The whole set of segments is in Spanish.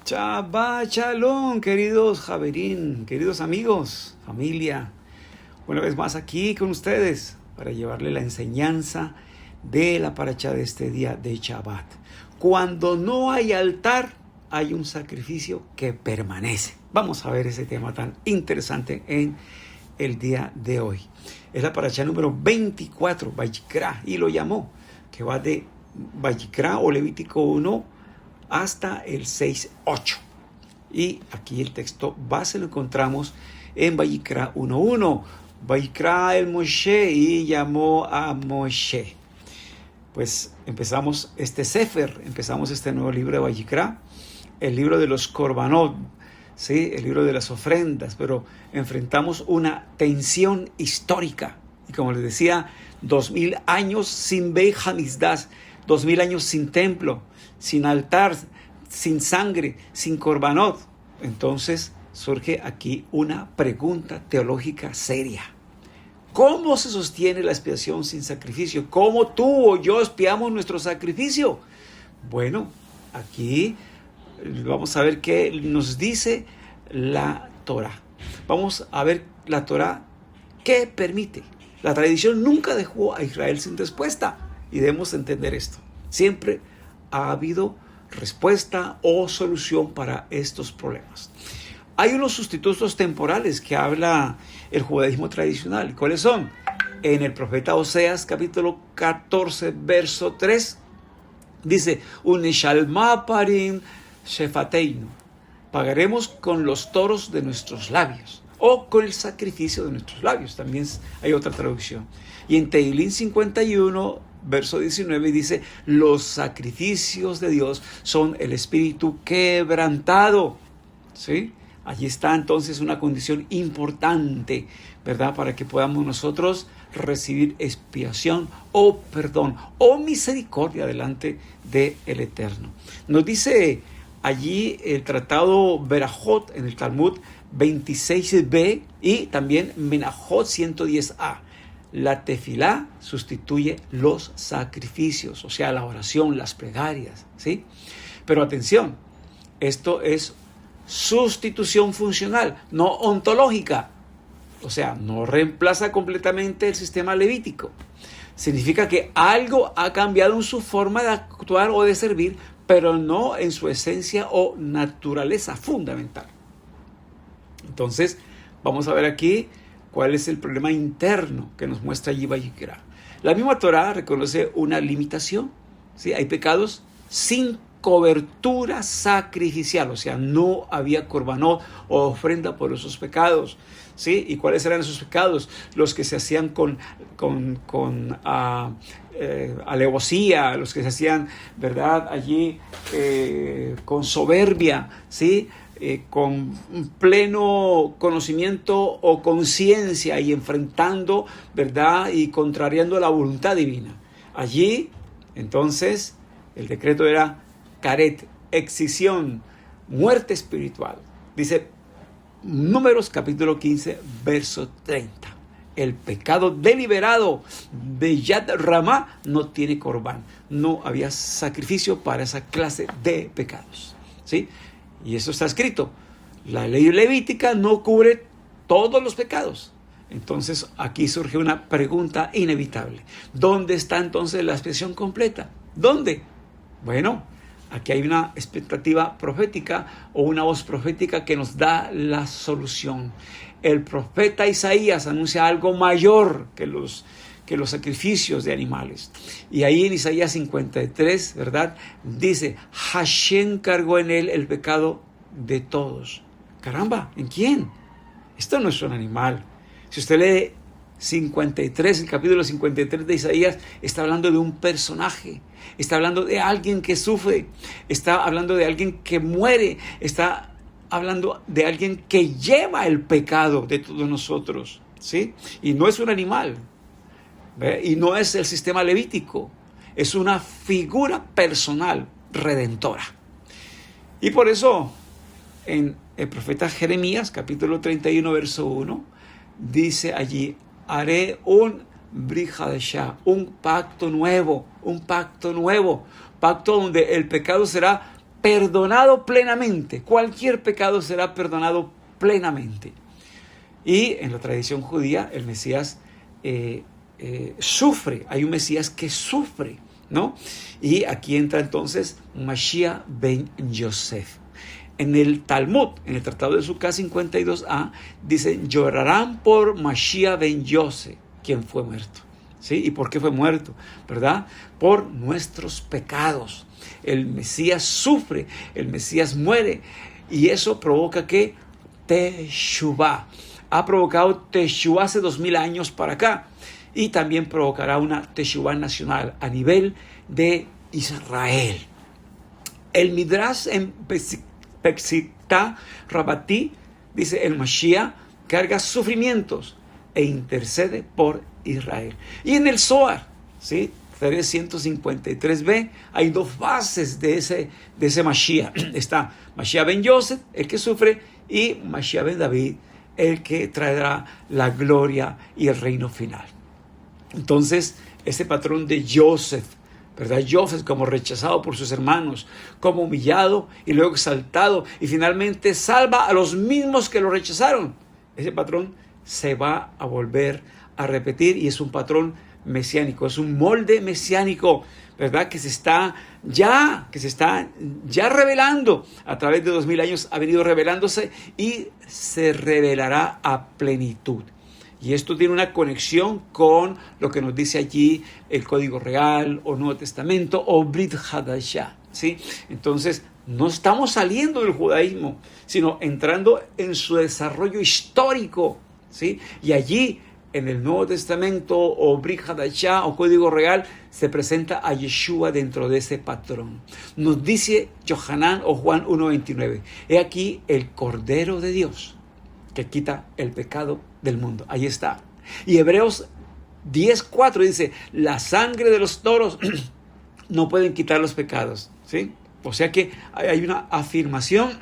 Shabbat Shalom, queridos Javerín, queridos amigos, familia. Una vez más aquí con ustedes para llevarle la enseñanza de la paracha de este día de Shabbat. Cuando no hay altar, hay un sacrificio que permanece. Vamos a ver ese tema tan interesante en el día de hoy. Es la paracha número 24, Vayikra, y lo llamó, que va de Vayikra o Levítico 1 hasta el 6:8. Y aquí el texto base lo encontramos en Vayikra 1:1. Vayikra el Moshe y llamó a Moshe. Pues empezamos este Sefer, empezamos este nuevo libro de Vayikra, el libro de los Korbanot, ¿sí? El libro de las ofrendas, pero enfrentamos una tensión histórica. Y como les decía, 2000 años sin Beit HaMikdash, 2000 años sin templo, sin altar, sin sangre, sin korbanot. Entonces surge aquí una pregunta teológica seria. ¿Cómo se sostiene la expiación sin sacrificio? ¿Cómo tú o yo expiamos nuestro sacrificio? Bueno, aquí vamos a ver qué nos dice la Torá. Vamos a ver la Torá qué permite. La tradición nunca dejó a Israel sin respuesta y debemos entender esto. Siempre ha habido respuesta o solución para estos problemas. Hay unos sustitutos temporales que habla el judaísmo tradicional. ¿Y cuáles son? En el profeta Oseas, capítulo 14, verso 3, dice: Uneshalma parim shefateinu. Pagaremos con los toros de nuestros labios, o con el sacrificio de nuestros labios. También hay otra traducción. Y en Teilín 51, verso 19, dice: los sacrificios de Dios son el espíritu quebrantado. ¿Sí? Allí está entonces una condición importante, ¿verdad? Para que podamos nosotros recibir expiación o perdón o misericordia delante del Eterno. Nos dice allí el tratado Berajot en el Talmud 26b y también Menajot 110a. La tefilá sustituye los sacrificios, o sea, la oración, las plegarias, ¿sí? Pero atención, esto es sustitución funcional, no ontológica. O sea, no reemplaza completamente el sistema levítico. Significa que algo ha cambiado en su forma de actuar o de servir, pero no en su esencia o naturaleza fundamental. Entonces, vamos a ver aquí cuál es el problema interno que nos muestra allí Vayikra. La misma Torá reconoce una limitación, ¿sí? Hay pecados sin cobertura sacrificial, o sea, no había korbanot o ofrenda por esos pecados, ¿sí? ¿Y cuáles eran esos pecados? Los que se hacían con alevosía, los que se hacían, ¿verdad? Allí con soberbia, ¿sí? Con pleno conocimiento o conciencia y enfrentando, ¿verdad? Y contrariando la voluntad divina. Allí, entonces, el decreto era caret, excisión, muerte espiritual. Dice Números capítulo 15, verso 30. El pecado deliberado de Yad Ramá no tiene corbán. No había sacrificio para esa clase de pecados, ¿sí? Y eso está escrito. La ley levítica no cubre todos los pecados. Entonces aquí surge una pregunta inevitable. ¿Dónde está entonces la expiación completa? ¿Dónde? Bueno, aquí hay una expectativa profética o una voz profética que nos da la solución. El profeta Isaías anuncia algo mayor que los sacrificios de animales. Y ahí en Isaías 53, ¿verdad? Dice: Hashem cargó en él el pecado de todos. Caramba, ¿en quién? Esto no es un animal. Si usted lee 53, el capítulo 53 de Isaías, está hablando de un personaje. Está hablando de alguien que sufre. Está hablando de alguien que muere. Está hablando de alguien que lleva el pecado de todos nosotros, ¿sí? Y no es un animal. Y no es el sistema levítico, es una figura personal redentora. Y por eso en el profeta Jeremías, capítulo 31, verso 1, dice allí: haré un Brit Hadashah, un pacto nuevo, pacto donde el pecado será perdonado plenamente. Cualquier pecado será perdonado plenamente. Y en la tradición judía, el Mesías sufre. Hay un Mesías que sufre, ¿no? Y aquí entra entonces Mashiach ben Yosef. En el Talmud, en el Tratado de Sukkah 52a, dicen, llorarán por Mashiach ben Yosef, quien fue muerto. ¿Sí? ¿Y por qué fue muerto? ¿Verdad? Por nuestros pecados. El Mesías sufre, el Mesías muere, y eso provoca que Teshuvah. Ha provocado Teshuvah hace 2000 años para acá, y también provocará una Teshuvah nacional a nivel de Israel. El Midrash en Peshittah Rabbati dice, el Mashiach carga sufrimientos e intercede por Israel. Y en el Zohar, ¿sí? 353b, hay dos fases de ese Mashiach. Está Mashiach ben Yosef, el que sufre, y Mashiach ben David, el que traerá la gloria y el reino final. Entonces, ese patrón de Joseph, ¿verdad? Joseph como rechazado por sus hermanos, como humillado y luego exaltado, y finalmente salva a los mismos que lo rechazaron. Ese patrón se va a volver a repetir, y es un patrón mesiánico, es un molde mesiánico, ¿verdad? Que se está ya revelando a través de 2000 años, ha venido revelándose y se revelará a plenitud. Y esto tiene una conexión con lo que nos dice allí el Código Real o Nuevo Testamento o Brit Hadashah, ¿sí? Entonces, no estamos saliendo del judaísmo, sino entrando en su desarrollo histórico, ¿sí? Y allí, en el Nuevo Testamento o Brit Hadashah o Código Real, se presenta a Yeshua dentro de ese patrón. Nos dice Yohanan o Juan 1:29, he aquí el Cordero de Dios que quita el pecado del mundo. Ahí está. Y Hebreos 10:4 dice, la sangre de los toros no pueden quitar los pecados, ¿sí? O sea que hay una afirmación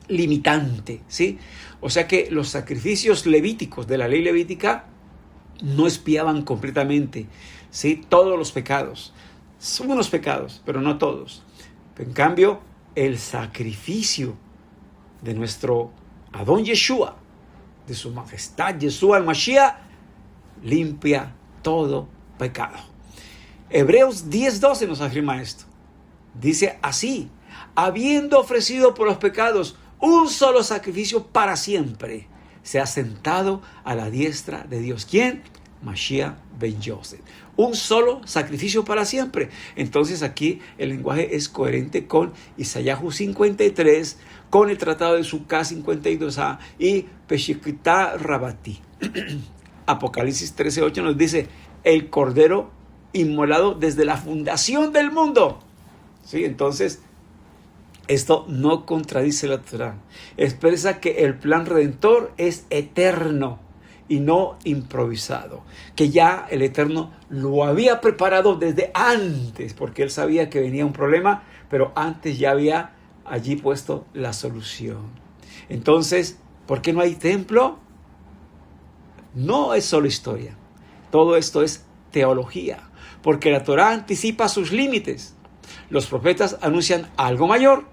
limitante, ¿sí? O sea que los sacrificios levíticos de la ley levítica no expiaban completamente, ¿sí? Todos los pecados. Son unos pecados, pero no todos. En cambio, el sacrificio de nuestro Adón Yeshua, de su majestad Yeshua el Mashiach, limpia todo pecado. Hebreos 10:12 nos afirma esto. Dice así, habiendo ofrecido por los pecados un solo sacrificio para siempre, se ha sentado a la diestra de Dios. ¿Quién? Mashiach ben Yosef. Un solo sacrificio para siempre. Entonces aquí el lenguaje es coherente con Isaías 53, con el Tratado de Sukkah 52a y Peshittah Rabbati. Apocalipsis 13:8 nos dice, el Cordero inmolado desde la fundación del mundo. ¿Sí? Entonces, esto no contradice la Torá. Expresa que el plan redentor es eterno y no improvisado. Que ya el Eterno lo había preparado desde antes, porque él sabía que venía un problema, pero antes ya había allí puesto la solución. Entonces, ¿por qué no hay templo? No es solo historia. Todo esto es teología, porque la Torá anticipa sus límites. Los profetas anuncian algo mayor.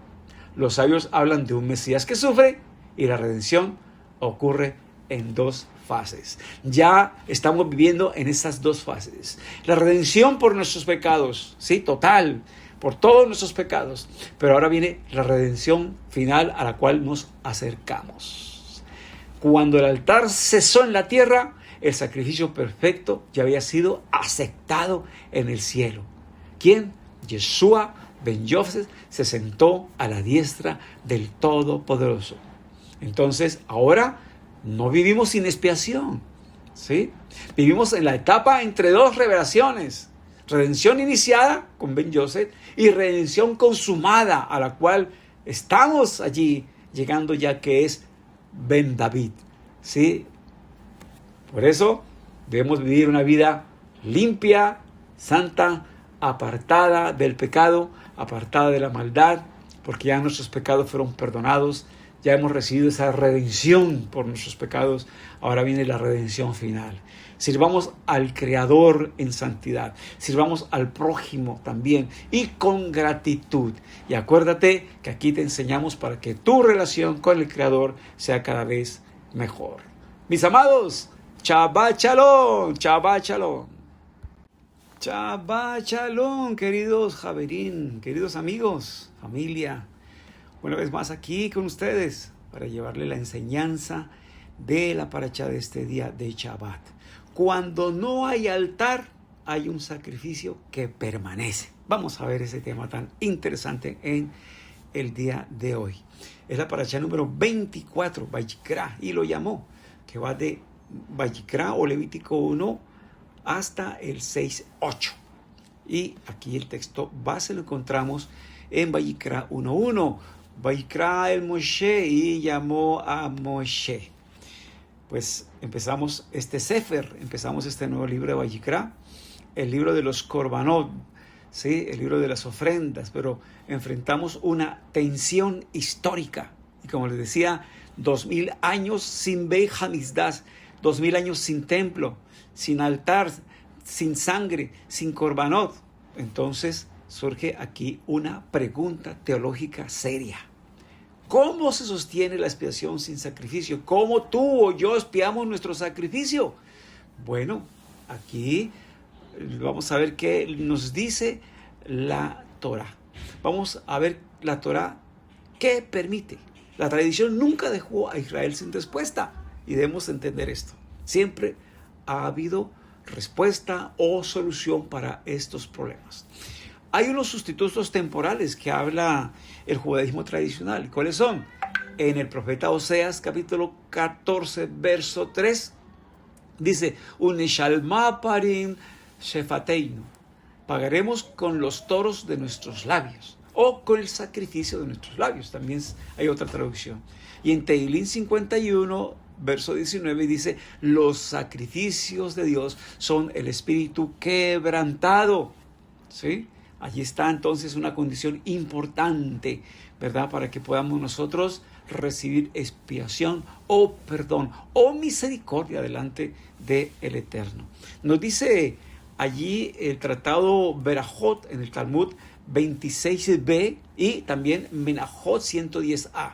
Los sabios hablan de un Mesías que sufre, y la redención ocurre en dos fases. Ya estamos viviendo en esas dos fases. La redención por nuestros pecados, sí, total, por todos nuestros pecados. Pero ahora viene la redención final a la cual nos acercamos. Cuando el altar cesó en la tierra, el sacrificio perfecto ya había sido aceptado en el cielo. ¿Quién? Yeshua ben Yosef se sentó a la diestra del Todopoderoso. Entonces, ahora no vivimos sin expiación, ¿sí? Vivimos en la etapa entre dos revelaciones. Redención iniciada con ben Yosef y redención consumada, a la cual estamos allí llegando ya, que es ben David, ¿sí? Por eso debemos vivir una vida limpia, santa, apartada del pecado, apartada de la maldad, porque ya nuestros pecados fueron perdonados, Ya hemos recibido esa redención por nuestros pecados. Ahora viene la redención final. Sirvamos al Creador en santidad. Sirvamos al prójimo también y con gratitud. Y acuérdate que aquí te enseñamos para que tu relación con el Creador sea cada vez mejor. Mis amados, Shabbat Shalom, Shabbat Shalom. Shabbat Shalom, queridos Javerín, queridos amigos, familia. Una vez más aquí con ustedes para llevarle la enseñanza de la paracha de este día de Shabbat. Cuando no hay altar, hay un sacrificio que permanece. Vamos a ver ese tema tan interesante en el día de hoy. Es la paracha número 24, Vayikra, y lo llamó, que va de Vayikra o Levítico 1 hasta el 6:8. Y aquí el texto base lo encontramos en Vayikra 1:1. Vayikra el Moshe y llamó a Moshe. Pues empezamos este Sefer, empezamos este nuevo libro de Vayikra, el libro de los Korbanot, ¿sí? El libro de las ofrendas, pero enfrentamos una tensión histórica. Y como les decía, 2000 años sin Beit HaMikdash, 2000 años sin templo, sin altar, sin sangre, sin Korbanot. Entonces surge aquí una pregunta teológica seria. ¿Cómo se sostiene la expiación sin sacrificio? ¿Cómo tú o yo expiamos nuestro sacrificio? Bueno, aquí vamos a ver qué nos dice la Torá. Vamos a ver la Torá qué permite. La tradición nunca dejó a Israel sin respuesta y debemos entender esto. Siempre ha habido respuesta o solución para estos problemas. Hay unos sustitutos temporales que habla el judaísmo tradicional. ¿Cuáles son? En el profeta Oseas, capítulo 14, verso 3, dice, Unishalma parim shefateinu. Pagaremos con los toros de nuestros labios o con el sacrificio de nuestros labios. También hay otra traducción. Y en Teilín 51, verso 19, dice, los sacrificios de Dios son el espíritu quebrantado. ¿Sí? Allí está entonces una condición importante, ¿verdad? Para que podamos nosotros recibir expiación o perdón o misericordia delante del Eterno. Nos dice allí el tratado Berajot en el Talmud 26b y también Menajot 110a.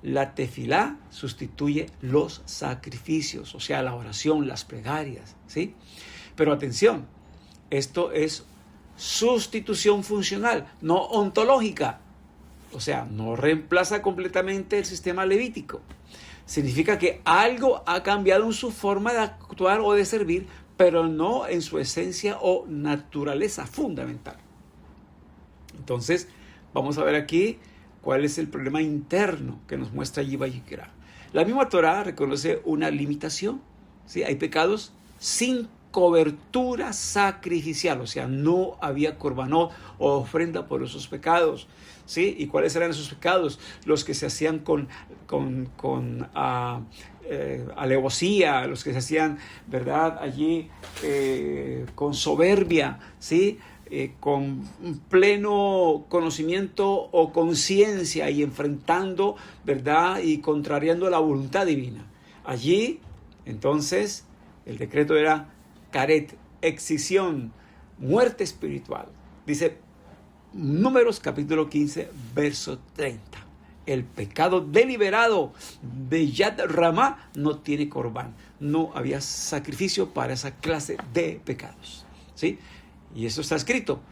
La tefilá sustituye los sacrificios, o sea, la oración, las plegarias, ¿sí? Pero atención, esto es sustitución funcional, no ontológica. O sea, no reemplaza completamente el sistema levítico. Significa que algo ha cambiado en su forma de actuar o de servir, pero no en su esencia o naturaleza fundamental. Entonces, vamos a ver aquí cuál es el problema interno que nos muestra allí Vayikra. La misma Torá reconoce una limitación, ¿sí? Hay pecados sin cobertura sacrificial, o sea, no había corbanot o ofrenda por esos pecados, ¿sí? ¿Y cuáles eran esos pecados? Los que se hacían con alevosía, los que se hacían, ¿verdad? Allí con soberbia, ¿sí? Con pleno conocimiento o conciencia y enfrentando, ¿verdad? Y contrariando la voluntad divina. Allí, entonces, el decreto era caret, excisión, muerte espiritual. Dice Números capítulo 15, verso 30. El pecado deliberado de Yad Ramá no tiene corbán. No había sacrificio para esa clase de pecados, ¿sí? Y eso está escrito.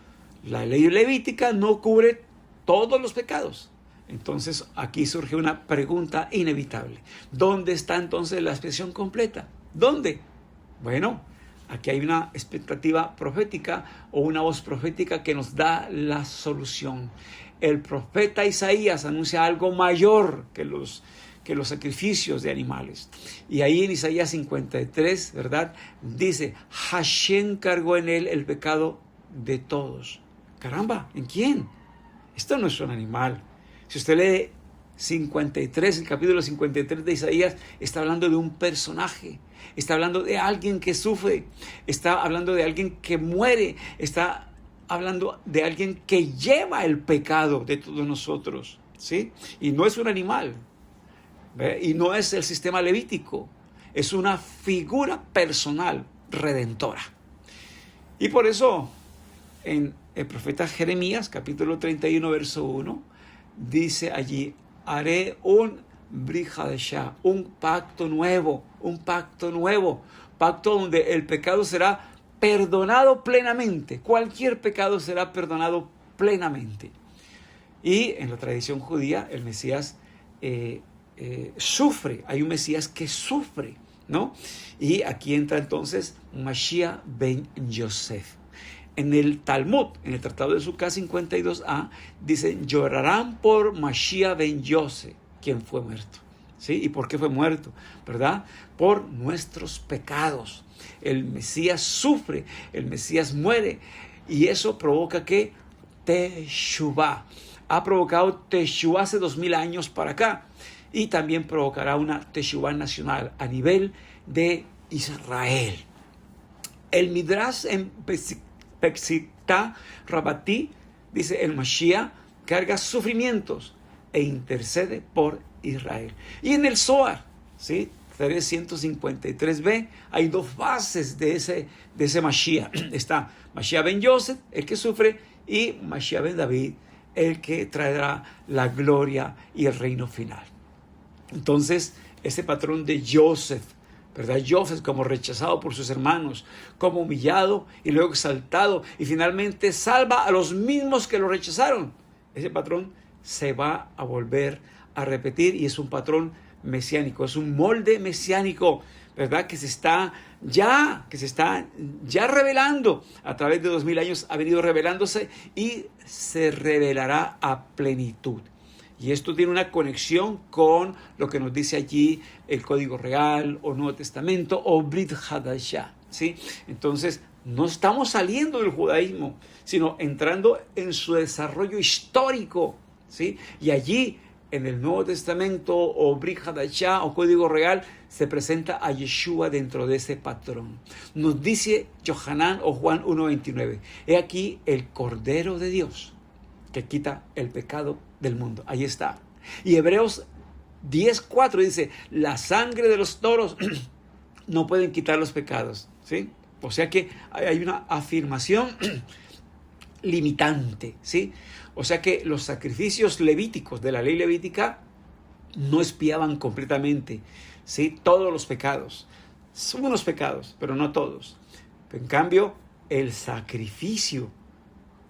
La ley levítica no cubre todos los pecados. Entonces aquí surge una pregunta inevitable. ¿Dónde está entonces la expiación completa? ¿Dónde? Bueno, aquí hay una expectativa profética o una voz profética que nos da la solución. El profeta Isaías anuncia algo mayor que los sacrificios de animales. Y ahí en Isaías 53, ¿verdad? Dice, Hashem cargó en él el pecado de todos. Caramba, ¿en quién? Esto no es un animal. Si usted lee 53, el capítulo 53 de Isaías, está hablando de un personaje. Está hablando de alguien que sufre. Está hablando de alguien que muere. Está hablando de alguien que lleva el pecado de todos nosotros, ¿sí? Y no es un animal. ¿Ve? Y no es el sistema levítico, es una figura personal redentora. Y por eso en el profeta Jeremías, capítulo 31, verso 1, dice allí: haré un Brit Hadashah, un pacto nuevo, pacto donde el pecado será perdonado plenamente, cualquier pecado será perdonado plenamente. Y en la tradición judía el Mesías sufre, hay un Mesías que sufre, ¿no? Y aquí entra entonces Mashiach ben Yosef. En el Talmud, en el Tratado de Sukkah 52a, dicen: llorarán por Mashiach ben Yosef, quien fue muerto. ¿Sí? ¿Y por qué fue muerto? ¿Verdad? Por nuestros pecados. El Mesías sufre, el Mesías muere, y eso provoca que Teshuvah. Ha provocado Teshuvah hace 2000 años para acá, y también provocará una Teshuvah nacional a nivel de Israel. El Midrash en Pexitá Rabatí dice: el Mashiach carga sufrimientos e intercede por Israel. Y en el Zohar, ¿sí? 353b, hay dos fases de ese Mashiach. Está Mashiach ben Yosef, el que sufre, y Mashiach ben David, el que traerá la gloria y el reino final. Entonces, ese patrón de Joseph, ¿verdad? Joseph como rechazado por sus hermanos, como humillado y luego exaltado, y finalmente salva a los mismos que lo rechazaron. Ese patrón se va a volver a repetir, y es un patrón mesiánico, es un molde mesiánico, ¿verdad? Que se está ya revelando a través de 2000 años, ha venido revelándose y se revelará a plenitud. Y esto tiene una conexión con lo que nos dice allí el Código Real o Nuevo Testamento o Brit Hadashah, ¿sí? Entonces, no estamos saliendo del judaísmo, sino entrando en su desarrollo histórico, ¿sí? Y allí, en el Nuevo Testamento o Brit Hadashah o Código Real, se presenta a Yeshua dentro de ese patrón. Nos dice Yohanan o Juan 1:29, he aquí el Cordero de Dios que quita el pecado del mundo. Ahí está. Y Hebreos 10:4 dice: la sangre de los toros no pueden quitar los pecados, ¿sí? O sea que hay una afirmación limitante, ¿sí? O sea que los sacrificios levíticos de la ley levítica no expiaban completamente, ¿sí?, todos los pecados. Son unos pecados, pero no todos. En cambio, el sacrificio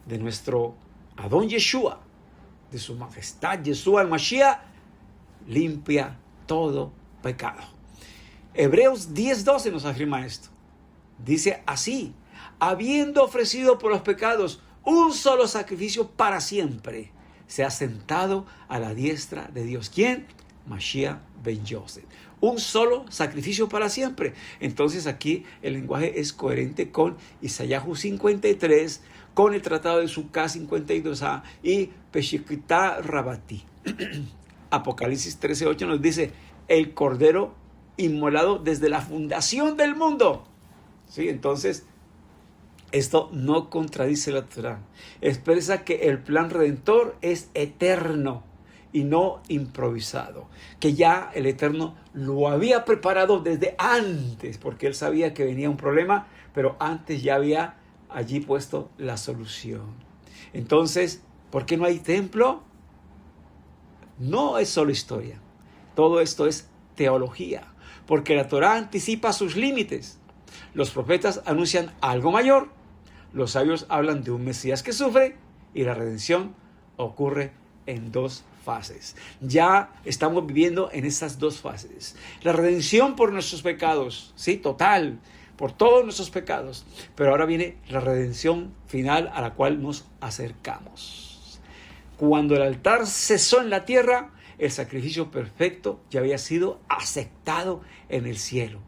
de nuestro Adón Yeshua, de su majestad Yeshua el Mashiach, limpia todo pecado. Hebreos 10:12 nos afirma esto. Dice así: habiendo ofrecido por los pecados un solo sacrificio para siempre, se ha sentado a la diestra de Dios. ¿Quién? Mashiach ben Yosef. Un solo sacrificio para siempre. Entonces aquí el lenguaje es coherente con Isaías 53, con el Tratado de Sukkah 52a y Peshikitá Rabatí. Apocalipsis 13:8 nos dice: el Cordero inmolado desde la fundación del mundo. ¿Sí? Entonces, esto no contradice la Torá. Expresa que el plan redentor es eterno y no improvisado. Que ya el Eterno lo había preparado desde antes, porque él sabía que venía un problema, pero antes ya había allí puesto la solución. Entonces, ¿por qué no hay templo? No es solo historia. Todo esto es teología, porque la Torá anticipa sus límites. Los profetas anuncian algo mayor. Los sabios hablan de un Mesías que sufre, y la redención ocurre en dos fases. Ya estamos viviendo en esas dos fases. La redención por nuestros pecados, sí, total, por todos nuestros pecados. Pero ahora viene la redención final a la cual nos acercamos. Cuando el altar cesó en la tierra, el sacrificio perfecto ya había sido aceptado en el cielo.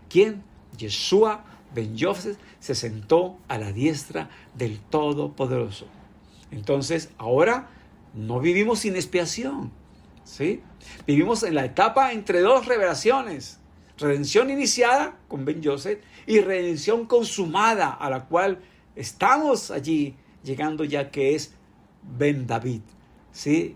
¿Quién? Yeshua ben Yosef se sentó a la diestra del Todopoderoso. Entonces, ahora no vivimos sin expiación, ¿sí? Vivimos en la etapa entre dos revelaciones. Redención iniciada con Ben Yosef y redención consumada, a la cual estamos allí llegando ya, que es Ben David, ¿sí?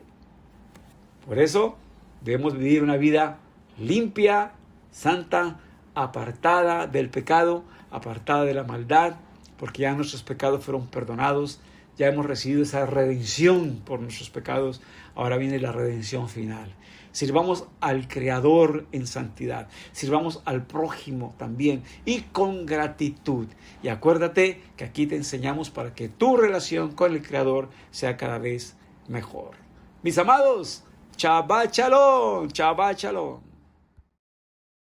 Por eso Debemos vivir una vida limpia, santa, apartada del pecado, apartada de la maldad, porque ya nuestros pecados fueron perdonados, ya hemos recibido esa redención por nuestros pecados. Ahora viene la redención final. Sirvamos al Creador en santidad, sirvamos al prójimo también y con gratitud. Y acuérdate que aquí te enseñamos para que tu relación con el Creador sea cada vez mejor. Mis amados, Shabbat Shalom, Shabbat Shalom.